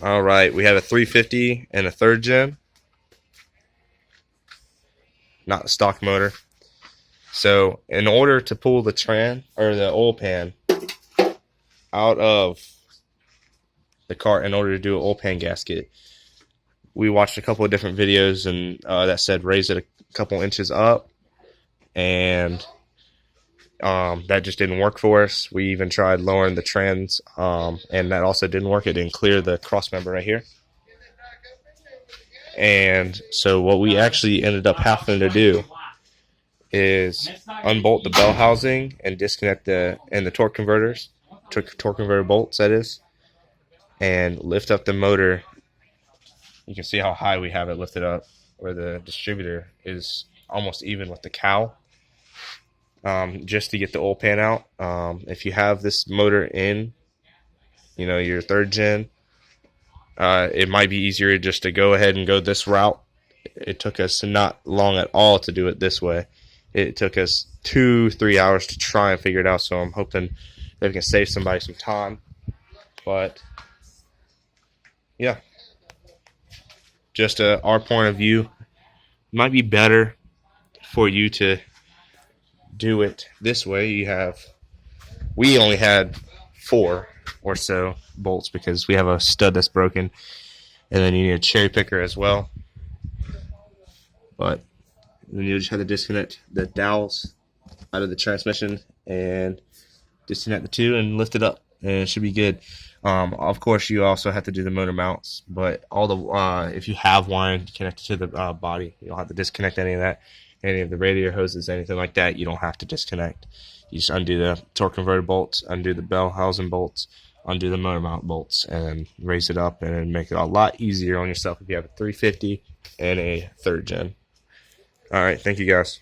All right, we have a 350 and a third gen, not the stock motor. So in order to pull the the oil pan out of the cart in order to do an oil pan gasket, we watched a couple of different videos and that said raise it a couple inches up, and that just didn't work for us. We even tried lowering the trans, and that also didn't work. It didn't clear the cross member right here. And so what we actually ended up having to do is unbolt the bell housing and disconnect the torque converters, torque converter bolts, that is, and lift up the motor. You can see how high we have it lifted up, where the distributor is almost even with the cowl, just to get the oil pan out. If you have this motor in, your third gen, it might be easier just to go ahead and go this route. It took us not long at all to do it this way. It took us 2-3 hours to try and figure it out, so I'm hoping that we can save somebody some time. But yeah, just our point of view, might be better for you to do it this way. We only had 4 or so bolts because we have a stud that's broken, and then you need a cherry picker as well. But then you just have to disconnect the dowels out of the transmission and disconnect the two and lift it up, and it should be good. Of course, you also have to do the motor mounts, but all the if you have wiring connected to the body, you don't have to disconnect any of that. Any of the radiator hoses, anything like that, you don't have to disconnect. You just undo the torque converter bolts, undo the bell housing bolts, undo the motor mount bolts, and raise it up, and make it a lot easier on yourself if you have a 350 and a third gen. All right, thank you guys.